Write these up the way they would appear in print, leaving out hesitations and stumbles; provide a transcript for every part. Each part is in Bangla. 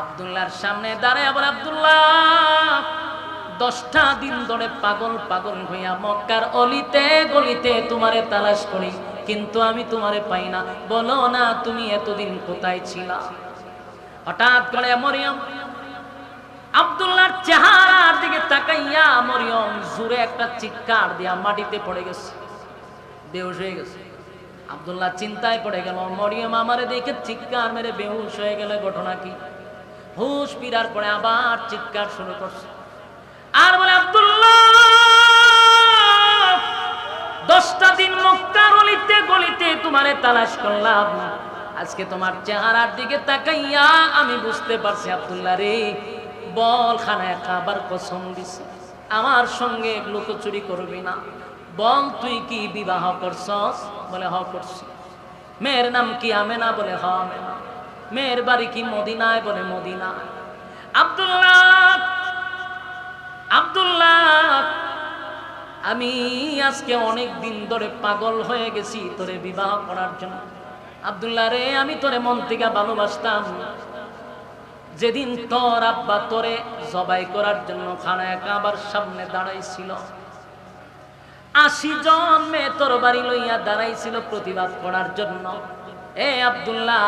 আব্দুল্লাহর সামনে দাঁড়ায় বলে, আব্দুল্লাহ 10টা দিন ধরে পাগল পাগল হইয়া মক্কার অলিতে গলিতে তোমারে তালাশ করি, কিন্তু আমি তোমারে পাই না। বলো না তুমি এতদিন কোথায় ছিলা? হঠাৎ করে মরিয়ম আব্দুল্লাহর চেহারার দিকে তাকাইয়া মরিয়ম জোরে একটা চিৎকার দিয়া মাটিতে পড়ে গেছে, বেহুশ হয়ে গেছে। আব্দুল্লাহ চিন্তায় পড়ে গেল, মরিয়ম আমারে দেখে চিৎকার মেরে বেহুশ হয়ে গেলে ঘটনা কি? হুশ ফিরার পরে আবার চিৎকার শুরু করছে আর বলে, আব্দুল্লাহ 10টা দিন মক্কার অলিতে গলিতে তোমারে তালাশ করলাম, আজকে তোমার চেহারার দিকে তাকাইয়া আমি বুঝতে পারছি আব্দুল্লাহ রে, বল খানায় খাবার কসম দিছে আমার সঙ্গে লুকোচুরি করবি না। বল তুই কি বিবাহ করছস? বলে হ করছি। মেয়ের নাম কি আমেনা? বলে হ আমেনা। মেয়ের বাড়ি কি মদিনায়? বলে মদিনা। আব্দুল্লাহ আমি আজকে অনেক দিন ধরে পাগল হয়ে গেছি তোরে বিবাহ করার জন্য। আব্দুল্লাহ রে, আমি তোরে মন থেকে ভালোবাসতাম। যেদিন তোর আব্বা তোরে জবাই করার জন্য খানায় কাবার সামনে দাঁড়াইছিল, 80 জন মেয়ে তোর বাড়ি লইয়া দাঁড়াইছিল প্রতিবাদ করার জন্য। এ আব্দুল্লাহ,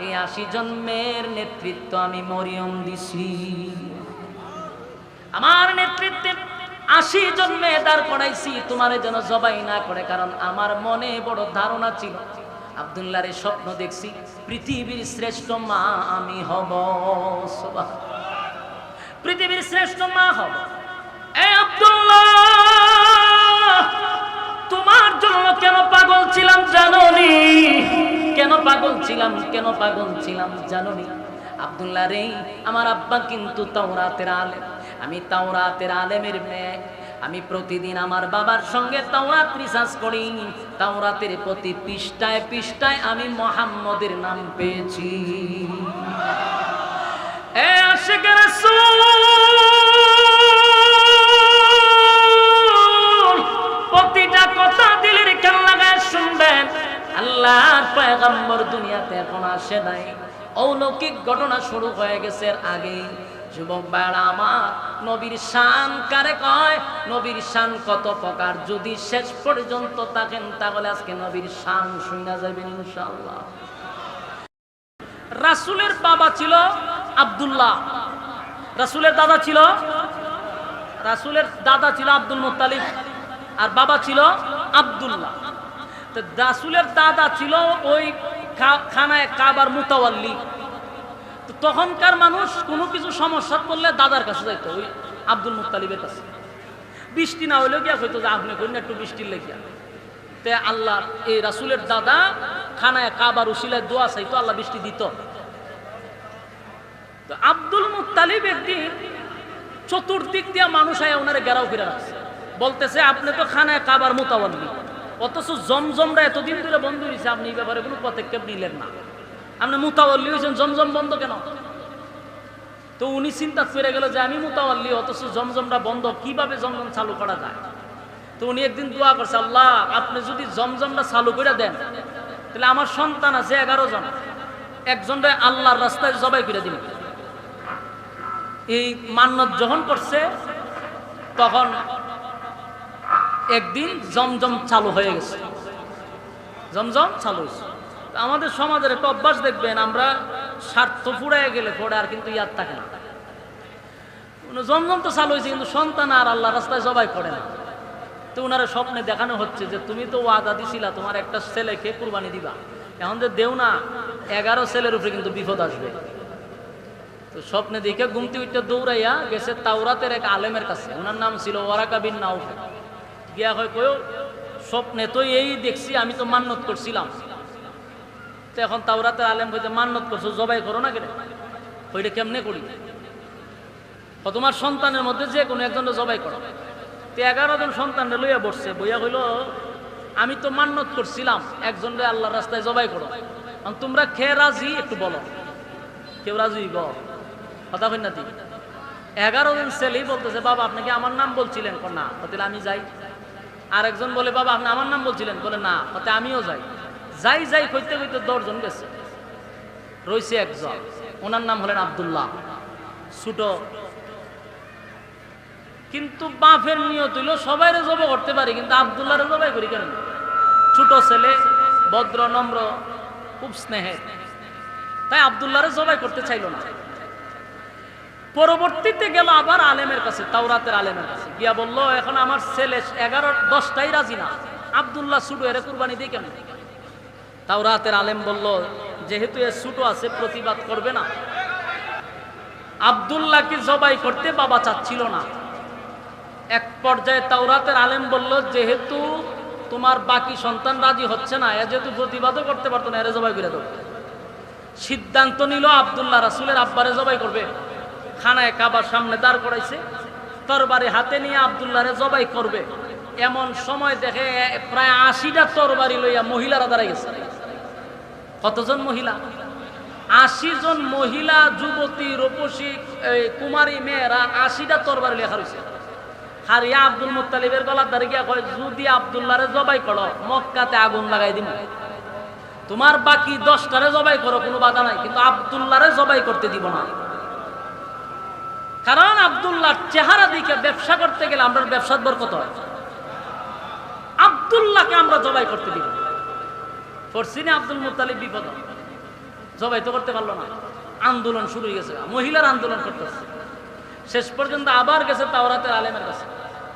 এই 80 জন মেয়ের নেতৃত্ব আমি মরিয়ম দিছি। আমার নেতৃত্বে 80 জন মেয়ে দাঁড় করাইছি তোমারে যেন জবাই না করে, কারণ আমার মনে বড় ধারণা ছিল আব্দুল্লাহর স্বপ্ন দেখছি পৃথিবীর শ্রেষ্ঠ মা আমি হব। পৃথিবীর শ্রেষ্ঠ মা হব। এ আব্দুল্লাহ, তোমার জন্য কেন পাগল ছিলাম জানোনি? কেন পাগল ছিলাম জানোনি? আব্দুল্লাহ রে, আমার আব্বা কিন্তু তাওরাতের আলেম, আমি তাওরাতের আলেমের মেয়ে। আমি প্রতিদিন আমার বাবার সঙ্গে তাওরাত রিসার্চ করি। তাওরাতের প্রতি পৃষ্ঠায় পৃষ্ঠায় আমি মুহাম্মদের নাম পেয়েছি। এ আশিক রাসূল, প্রতিটা কথা দিলের কান লাগায় শুনবেন। আল্লাহর পয়গম্বর দুনিয়াতে এখন আসে নাই, অলৌকিক ঘটনা শুরু হয়ে গেছে আগে। যুবক ভাইরা আমার, নবীর শান কারে কয়? নবীর শান কত প্রকার, যদি শেষ পর্যন্ত থাকেন তাহলে আজকে নবীর শান শুনা যাবেন ইনশাআল্লাহ। রাসূলের বাবা ছিল আব্দুল্লাহ, রাসূলের দাদা ছিল আব্দুল মুত্তালিব, আর বাবা ছিল আব্দুল্লাহ। তো রাসূলের দাদা ছিল ওই খানায় কাবার মুতাওয়াল্লি। তো তখনকার মানুষ কোনো কিছু সমস্যা করলে দাদার কাছে যাইতো, ওই আব্দুল মুত্তালিবের কাছে। বৃষ্টি না হইলেও গিয়া হইতো যে আপনি কইন একটু বৃষ্টির লেগিয়া। তে আল্লাহ এই রাসূলের দাদা খানায় কাবার উসিলায় দোয়া চাইতো, আল্লাহ বৃষ্টি দিত। তো আব্দুল মুত্তালিব একদিন চতুর্দিক দিয়া মানুষ আয়া ওনারে ঘেরাও করে রাখছে, বলতেছে আপনি তো খানায় কাবার মুতাওয়াল্লি, অথচ জমজমরা এতদিন ধরে বন্ধ হয়েছে, আপনি এই ব্যাপারে কোনো পদক্ষেপ নিলেন না। আপনি মুতাওয়াল্লি হয়েছেন, জমজম বন্ধ কেন? তো উনি চিন্তা করে গেল যে আমি মুতাওয়াল্লি, অথচ জমজমটা বন্ধ, কিভাবে জমজম চালু করা যায়? তো উনি একদিন দোয়া করছে, আল্লাহ আপনি যদি জমজমটা চালু করে দেন তাহলে আমার সন্তান আছে 11 জন, একজনটা আল্লাহর রাস্তায় জবাই করে দিন। এই মান্নত যখন করছে তখন একদিন জমজম চালু হয়ে গেছে, জমজম চালু হয়েছে। আমাদের সমাজের একটা অভ্যাস দেখবেন, আমরা স্বার্থ ফুরায় গেলে পরে আর কিন্তু ইয়াদ থাকে না। জমজম তো চালু হয়েছে কিন্তু সন্তান আর আল্লাহ রাস্তায় জবাই করে না। তো ওনারা স্বপ্নে দেখানো হচ্ছে যে তুমি তো ওয়াদা দিছিলা তোমার একটা ছেলেকে কুরবানি দিবা, এখন যে দেও না 11 ছেলের উপরে কিন্তু বিপদ আসবে। তো স্বপ্নে দেখে ঘুমতে উঠতে দৌড়াইয়া গেছে তাওরাতের এক আলেমের কাছে, ওনার নাম ছিল ওয়ারাকা বিন নাউফ। গিয়া হয় কয়ও স্বপ্নে তো এই দেখছি, আমি তো মান্নত করছিলাম। তো এখন তাওরাতের আলেম বলতে মান্নত করছো জবাই করো না কেন? ওইটা কেমনে করি? তোমার সন্তানের মধ্যে যে কোনো একজন জবাই করো। তো 11 জন সন্তানরা লইয়া বসছে, বইয়া হইল আমি তো মান্নত করছিলাম একজনরে আল্লাহর রাস্তায় জবাই করো, তোমরা খেয়ে রাজি একটু বলো। কেউ রাজি কথা কই না? 11 জন ছেলেই বলতেছে বাবা আপনি কি আমার নাম বলছিলেন? না। তাহলে আমি যাই। আর একজন বলে বাবা আপনি আমার নাম বলছিলেন? বলে না। আমিও যাই। যাই কইতে কইতে 10 জন গেছে, রইছে একজন। ওনার নাম হলেন আব্দুল্লাহ, ছোট। কিন্তু বাপের নিয়ত হইল সবাইরে জবাই করতে পারি, কিন্তু আব্দুল্লাহরে জবাই করি কেন? ছোট ছেলে, ভদ্র নম্র, খুব স্নেহের, তাই আব্দুল্লাহরে জবাই করতে চাইল না। পরবর্তীতে গেল আবার আলেমের কাছে, তাওরাতের আলেমের কাছে গিয়া বলল, এখন আমার ছেলে 11-10টাই রাজি না, আব্দুল্লাহ ছোট, এর কুরবানি দিই কেন? তাওরাতের আলেম বলল, যেহেতু এ ছোট আছে প্রতিবাদ করবে না। আব্দুল্লাহকে জবাই করতে বাবা চাচ্ছিল না। এক পর্যায়ে তাওরাতের আলেম বলল, যেহেতু তোমার বাকি সন্তান রাজি হচ্ছে না, এ যেহেতু প্রতিবাদও করতে পারতো না, এরে জবাই করে দাও। সিদ্ধান্ত নিল আব্দুল্লাহ রাসূলের আব্বারে জবাই করবে। খানায় কাবার সামনে দাঁড় করাইছে, তরবারি হাতে নিয়ে আব্দুল্লাহরে জবাই করবে। এমন সময় দেখে প্রায় 80টা তরবারি লইয়া মহিলারা দাঁড়াই গেছে। কতজন মহিলা? 80 জন মহিলা, যুবতী, রূপসী, কুমারী মেয়েরা 80টা তরবারি লেখা রয়েছে। আর ইয়া আব্দুল মুত্তালিবের গলার ধারে গিয়া কয়, যদি আব্দুল্লাহরে জবাই করো মক্কাতে আগুন লাগাই দিব। তোমার বাকি 10টারে জবাই করো, কোনো বাধা নাই, কিন্তু আব্দুল্লাহরে জবাই করতে দিব না। কারণ আব্দুল্লাহর চেহারা দিকে ব্যবসা করতে গেলে আমরা ব্যবসার বরকত হয়। আব্দুল্লাহকে আমরা জবাই করতে দিব। পরশিনে আব্দুল মুত্তালিব বিপদ, জবাই তো করতে পারলো না। আন্দোলন শুরু হয়ে গেছে, মহিলার আন্দোলন করতেছে। শেষ পর্যন্ত আবার গেছে তাওরাতের আলেমের কাছে,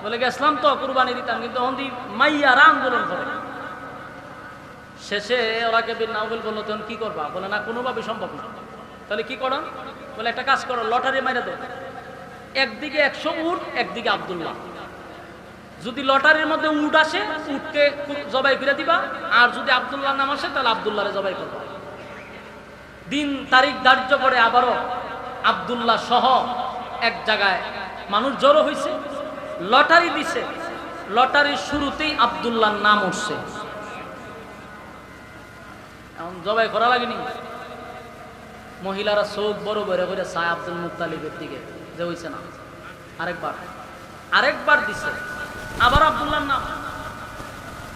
বলে গেছিলাম তো কুরবানি দিতাম, কিন্তু অন্দি মাইয়ারা আন্দোলন করে। শেষে ওরাকে বিন নাওফেল বললো, তখন কি করবা? বলে না, কোনোভাবে সম্ভব না। তাহলে কি করো? বলে একটা কাজ করো, লটারি মাইরা দাও। একদিকে 100 উট, একদিকে আব্দুল্লাহ। যদি লটারির মধ্যে উট আসে, উটকে জবাই করে দিবা, আর যদি আব্দুল্লাহ নাম আসে তাহলে আব্দুল্লাহরে জবাই করবা। দিন তারিখ ধার্য করে আবারও আব্দুল্লাহ সহ এক জায়গায় মানুষ জড়ো হয়েছে, লটারি দিছে। লটারির শুরুতেই আব্দুল্লাহর নাম উঠছে। এখন জবাই করা লাগেনি, মহিলারা চোখ বড় বড় করে চায় আব্দুল মুত্তালিবের দিকে, যে হইছে না। আরেকবার দিছে, আবার আব্দুল্লাহর নাম।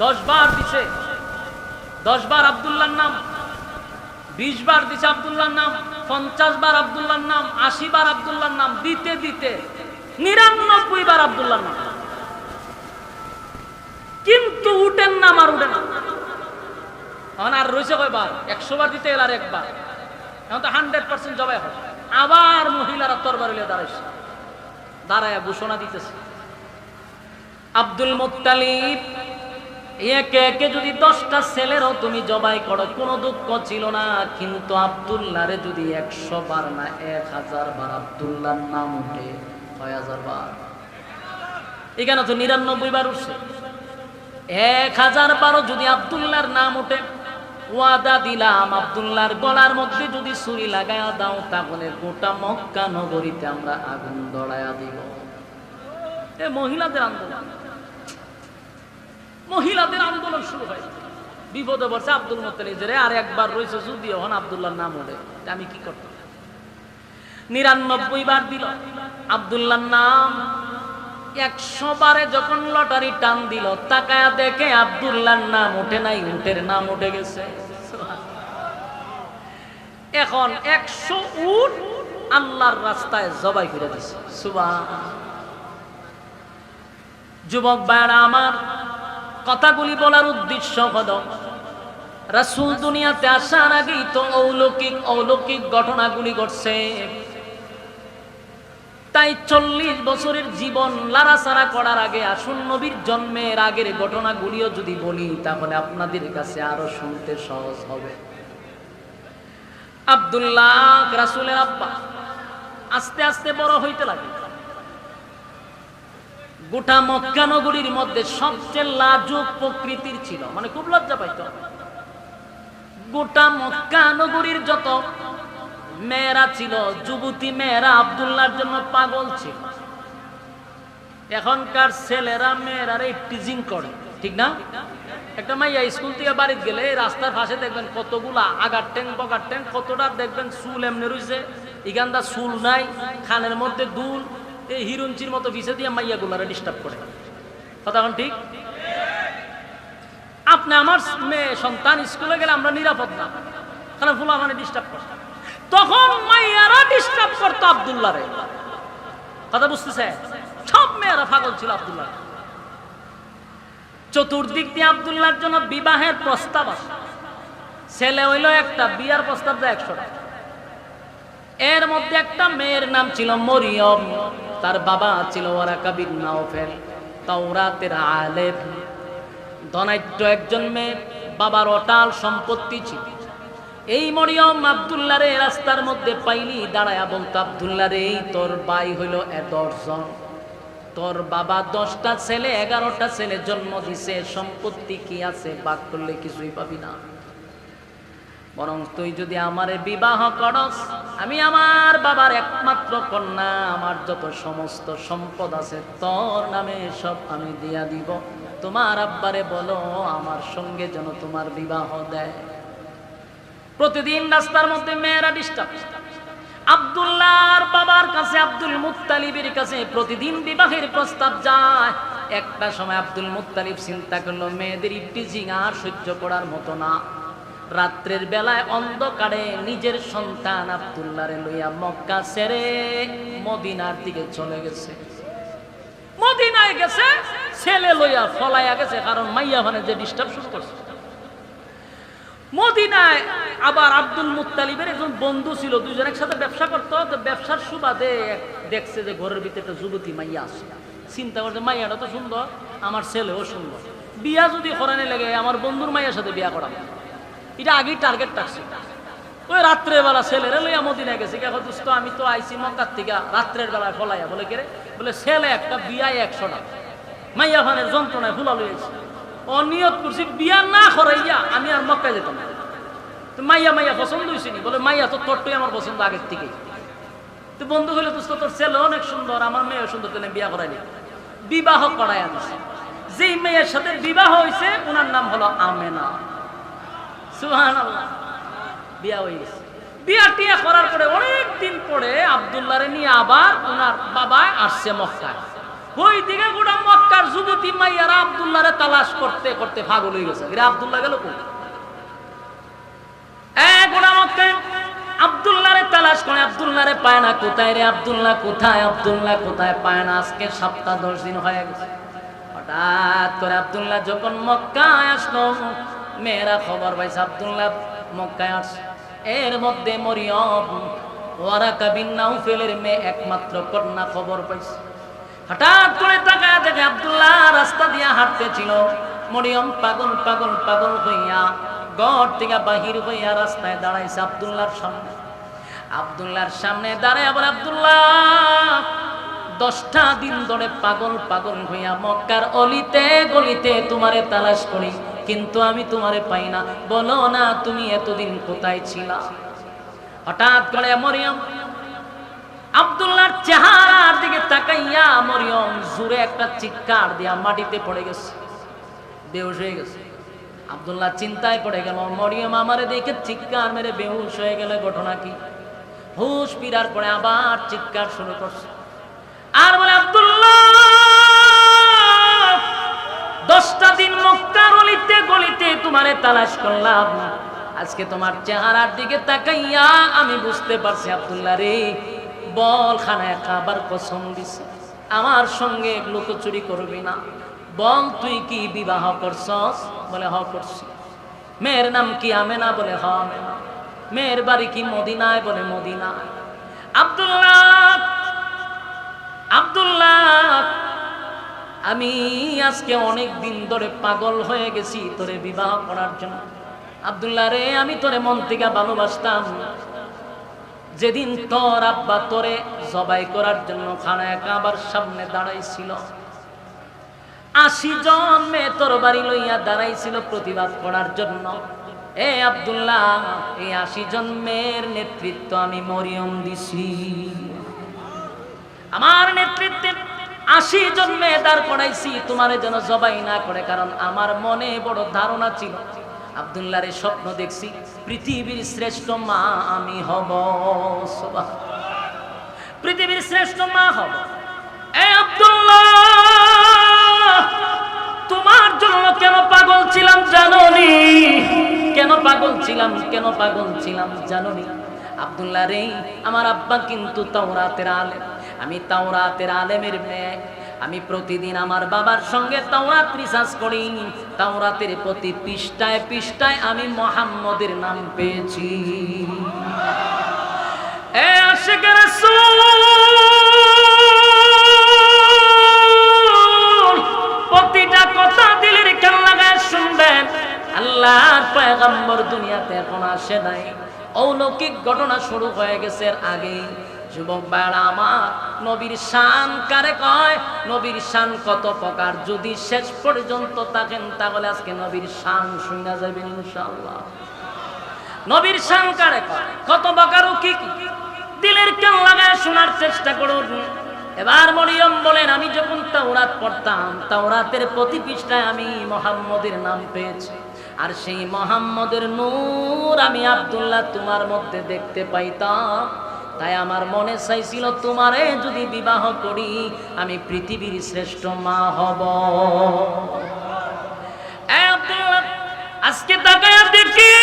10 বার দিছে, 10 বার আব্দুল্লাহর নাম। 20 বার দিছে আব্দুল্লাহর নাম, 50 বার আব্দুল্লাহর নাম, 80 বার আব্দুল্লাহর নাম। দিতে দিতে 99 বার আব্দুল্লাহর নাম, কিন্তু উঠেন নাম আর উঠে না। এখন আর রয়েছে কয়বার? 100 বার দিতে এল আর একবার। এখন তো 100% জবাই হয়। আবার মহিলারা তরবারি নিয়ে দাঁড়াইছে, দাঁড়ায় ঘোষণা দিতেছে, আব্দুল মুত্তালিব একে একে যদি 10টা ছেলেরও তুমি জবাই করো, কোনো দুঃখ ছিল না, কিন্তু আব্দুল্লাহরে যদি 100 বার না 1000 বার আব্দুল্লাহর নাম উঠে, 6000 বার। এখানে তো 99 বার উঠছে। 1000 বারও যদি আব্দুল্লাহর নাম উঠে, ওয়াদা দিলাম আব্দুল্লাহর গলার মধ্যে যদি ছুরি লাগায়া দাও, তাহলে গোটা মক্কা নগরীতে আমরা আগুন ধরায়া দিব। এ মহিলাদের আন্দোলন, মহিলাদের আন্দোলন শুরু হয়। বিপদে পড়ছে আব্দুল মুত্তালিব, যে আর একবার রয়েছে, যদি এখন আব্দুল্লাহর নাম ওঠে আমি কি করতাম? 99 বার দিল আব্দুল্লাহর নাম। 100 বারে যখন লটারি টান দিল, তাকায়া দেখে আব্দুল্লাহর নাম ওঠে নাই, উটের নাম উঠে গেছে। এখন 100 উট আল্লাহর রাস্তায় জবাই করে দিছে। সুবহান। যুবক ভাইরা আমার, কথাগুলি বলার উদ্দেশ্য হলো, রাসূল দুনিয়াতে আসার আগেই তো অলৌকিক ঘটনাগুলি ঘটছে। তাই 40 বছরের জীবন লাড়াচাড়া করার আগে আসুন নবীর জন্মের আগের ঘটনাগুলিও যদি বলি, তাহলে আপনাদের কাছে আরো শুনতে সহজ হবে। আব্দুল্লাহ রাসূলের আব্বা আস্তে আস্তে বড় হইতে লাগে। গোটা মক্কা নগরীর মধ্যে সবচেয়ে লাজুক প্রকৃতির ছিল, মানে খুব লজ্জা পাইত। গোটা মক্কা নগরীর যত মেয়েরা ছিল, যুবতী মেয়েরা আব্দুল্লাহর জন্য পাগল ছিল। এখনকার ছেলেরা মেয়েরা টিজিং করে, ঠিক না? একটা মাইয়া স্কুল থেকে বাড়িতে গেলে রাস্তার পাশে দেখবেন কতগুলা আগার ট্যাং বগার ট্যাং, কতটা দেখবেন চুল এমনি রয়েছে, এখানটা চুল নাই, খানের মধ্যে দুল, এই হিরুঞ্চির মতো ভিসে দিয়ে মাইয়া গুলারে ডিস্টার্ব করে। কথা এখন ঠিক? আপনি আমার মেয়ে সন্তান স্কুলে গেলে আমরা নিরাপদ না, কারণ ফুলা মানে ডিস্টার্ব করে। তখন মাইয়ারা ডিস্টার্ব করতো আব্দুল্লাহ রে। কথা বুঝতেছে? সব মেয়েরা পাগল ছিল আব্দুল্লাহ। চতুর্দিক দিয়ে আব্দুল্লাহর জন্য বিবাহের প্রস্তাব আসে। ছেলে হইল একটা, বিয়ার প্রস্তাব দেয় 100টা। এর মধ্যে একটা মেয়ের নাম ছিল মরিয়ম, তার বাবা ছিল ওয়ারাকা বিন নাওফেল, তাওরাতের আলেম, ধনাঢ্য একজন মেয়ে, বাবার অটাল সম্পত্তি ছিল। এই মরিয়ম আব্দুল্লাহ রে রাস্তার মধ্যে পাইলি দাঁড়ায়া বলতো, আব্দুল্লাহ রে তোর ভাই হইল 10 জন, তোর বাবা 10টা ছেলে 11টা ছেলে জন্ম দিছে, সম্পত্তি কি আছে, ভাগ করলে কিছুই পাবি না, বরং তুই যদি আমারে বিবাহ করস, আমি আমার বাবার একমাত্র কন্যা, আমার যত সমস্ত সম্পদ আছে তোর নামে সব আমি দিয়া দিব, তোমার আব্বারে বলো আমার সঙ্গে যেন তোমার বিবাহ দেয়। প্রতিদিন রাস্তার মধ্যে মেয়েরা ডিস্টার্ব। আব্দুল্লাহর বাবার কাছে, আব্দুল মুত্তালিবের কাছে প্রতিদিন বিবাহের প্রস্তাব যায়। একটা সময় আব্দুল মুত্তালিব চিন্তা করলো মেয়েদের ইফটিজিং আর সহ্য করার মতো না। রাত্রের বেলায় অন্ধকারে নিজের সন্তান আব্দুল্লাহরে লইয়া মক্কা ছেড়ে মদিনার দিকে চলে গেছে। মদিনায় গেছে, ছেলে লইয়া ফলাইয়া গেছে, কারণ মাইয়া মানে যে ডিস্টার্ব শুরু করছে। মদিনায় আবার আব্দুল মুত্তালিবের একজন বন্ধু ছিল, দুইজন একসাথে ব্যবসা করতো। তো ব্যবসার সুবাদে দেখছে যে ঘরের ভিতরে একটা যুবতী মাইয়া আছে। চিন্তা করছে মাইয়াটা তো সুন্দর, আমার ছেলেও সুন্দর, বিয়া যদি করানি লাগে আমার বন্ধুর মাইয়ার সাথে বিয়া করাবো। এটা আগেই টার্গেট রাখছে। ওই রাত্রের বেলা ছেলেরা লইয়া মদিনায় গেছে। কে দোস্ত আমি তো আইসি মক্কার থেকে, রাত্রের বেলায় ফলাইয়া বলে কে রে, বলে ছেলে একটা, বিয়ায় 100টা, মাইয়া ফানের যন্ত্রণায় ফুলা লইয়াছে। অনিয়ত করছি বিয়া না করাইয়া আমি আর মক্কায় যেতাম না। তো মাইয়া পছন্দ হয়েছে নি, বলে মাইয়া তো তোরটাই আমার পছন্দ আগের থেকে। তো বন্ধু হইলে দোস্ত তোর ছেলে অনেক সুন্দর, আমার মেয়ে সুন্দর, তাহলে বিয়া করাইনি। বিবাহ করাই আনছে। যেই মেয়ের সাথে বিবাহ হয়েছে ওনার নাম হলো আমেনা। সুবহানাল্লাহ, বিয়া হয়ে গেছে। বিয়া টিয়া করার পরে অনেক দিন পরে আব্দুল্লাহরে নিয়ে আবার ওনার বাবা আসছে মক্কায়। ওই দিকে গোটা মক্কার যুবতী মাইয়ারা আব্দুল্লাহরে তালাশ করতে করতে পাগল হয়ে গেছে। আব্দুল্লাহ গেল কই? গোটা মক্কায় আব্দুল্লাহরে তালাশ করে, আব্দুল্লাহরে পায় না। কোথায় রে আব্দুল্লাহ, কোথায় আব্দুল্লাহ, কোথায়? পায় না। আজকে 7-10 দিন হয়ে গেছে। হঠাৎ করে আব্দুল্লাহ যখন মক্কায় আসলো, মেয়েরা খবর পাইছে আব্দুল্লাহ মক্কায় আসছে। এর মধ্যে মরিয়ম ওয়ারাকা বিন নাওফেলের মেয়ে একমাত্র কন্যা খবর পাইছে। হঠাৎ করে তাকায় দেখে আব্দুল্লাহ রাস্তা দিয়ে হাঁটতেছিল। মরিয়ম পাগল পাগল পাগল হইয়া ঘর থেকে বাহির হইয়া রাস্তায় দাঁড়াইছে আব্দুল্লাহর সামনে। আব্দুল্লাহর সামনে দাঁড়ায় বলে, আব্দুল্লাহ 10টা দিন ধরে পাগল পাগল হইয়া মক্কার অলিতে গলিতে তোমারে তালাশ করি, কিন্তু আমি তোমারে পাই না। বলো না তুমি এতদিন কোথায় ছিলা? হঠাৎ করে মরিয়ম আব্দুল্লাহর চেহারার দিকে তাকাইয়া মরিয়ম জোরে একটা চিৎকার দিয়া মাটিতে পড়ে গেছে, বেহুশ হয়ে গেছে। আব্দুল্লাহ চিন্তায় পড়ে গেল, মরিয়ম আমারে দেখে চিৎকার মেরে বেহুশ হয়ে গেলে ঘটনা কি? হুশ ফিরার পরে আবার চিৎকার শুরু করছে আর বলে, আব্দুল্লাহ 10টা দিন মক্কার অলিতে গলিতে তোমারে তালাশ করলাম, আজকে তোমার চেহারার দিকে তাকাইয়া আমি বুঝতে পারছি আব্দুল্লাহ রে, বল খানায় খাবার কসম দিছে আমার সঙ্গে লুকোচুরি করবি না। বল তুই কি বিবাহ করছস? বলে হ করছি। মেয়ের নাম কি? আমেনা। বলে হ আমেনা। মেয়ের বাড়ি কি মদিনায়? বলে মদিনায়। আব্দুল্লাহ আমি আজকে অনেক দিন ধরে পাগল হয়ে গেছি তোরে বিবাহ করার জন্য। আব্দুল্লাহ রে আমি তোরে মন থেকে ভালোবাসতাম। যেদিন তোর আব্বা তোরে জবাই করার জন্য খানায় কাবার সামনে দাঁড়াইছিল, 80 জন মেয়ে তোর বাড়ি লইয়া দাঁড়াইছিল প্রতিবাদ করার জন্য। এ আব্দুল্লাহ, এই 80 জন মেয়ের নেতৃত্ব আমি মরিয়ম দিছি। আমার নেতৃত্বে 80 জন মেয়ে দাঁড় করাইছি তোমারে যেন জবাই না করে, কারণ আমার মনে বড় ধারণা ছিল আব্দুল্লাহর স্বপ্ন দেখছি পৃথিবীর শ্রেষ্ঠ মা আমি হব। পৃথিবীর শ্রেষ্ঠ মা হব। এ আব্দুল্লাহ, তোমার জন্য কেন পাগল ছিলাম জানোনি? কেন পাগল ছিলাম জানোনি? আব্দুল্লাহ রে, আমার আব্বা কিন্তু তাওরাতের আলেম, আমি তাওরাতের আলেমের মেয়ে, আমি প্রতিদিন আমার বাবার সঙ্গে তাওরাত রিসার্চ করি, তাওরাতের প্রতি পৃষ্ঠায় পৃষ্ঠায় আমি মুহাম্মদের নাম পেয়েছি। এ আশিকের রাসূল, প্রতিটা কথা দিলের কান লাগায় শুনবেন। আল্লাহর পয়গম্বর দুনিয়াতে এখন আসে নাই, অলৌকিক ঘটনা শুরু হয়ে গেছে আগে। যুবক ভাইরা আমার, নবীর শান কারে কয়, নবীর শান কত প্রকার, যদি শেষ পর্যন্ত থাকেন তাহলে আজকে নবীর শান শুনে যাবেন ইনশাআল্লাহ। নবীর শান কারে কয়, কত প্রকার ও কি কি, দিলের কান লাগায় শোনার চেষ্টা করুন। এবার মরিয়ম বলেন, আমি যখন তাওরাত পড়তাম, তাওরাতের প্রতি পৃষ্ঠায় আমি মুহাম্মদের নাম পেয়েছি, আর সেই মুহাম্মদের নূর আমি আব্দুল্লাহ তোমার মধ্যে দেখতে পাইতাম। তাই আমার মনে চাইছিল তোমারে যদি বিবাহ করি আমি পৃথিবীর শ্রেষ্ঠ মা হব। আব্দুল্লাহ, আজকে তাকায়া দেখি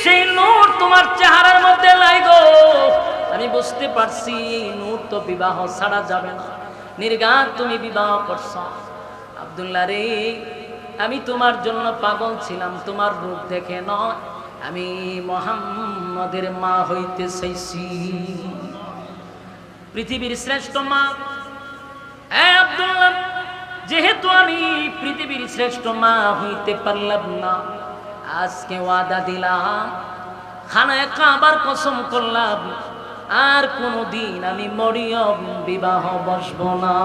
সেই নূর তোমার চেহারার মধ্যে নাই গো। আমি বুঝতে পারছি নূর তো বিবাহ ছাড়া যাবে না, নির্ঘাত তুমি বিবাহ করছ। আব্দুল্লাহ রে, আমি তোমার জন্য পাগল ছিলাম, তোমার রূপ দেখে নয়, আমি মুহাম্মদের মা হইতে চাইছি, পৃথিবীর শ্রেষ্ঠ মা। আব্দুল্লাহ, যেহেতু আমি পৃথিবীর শ্রেষ্ঠ মা হইতে পারলাম না, আজকে ওয়াদা দিলাম, খানায় কাবার কসম করলাম, আর কোনদিন আমি মরিয়ম বিবাহ বসবো না।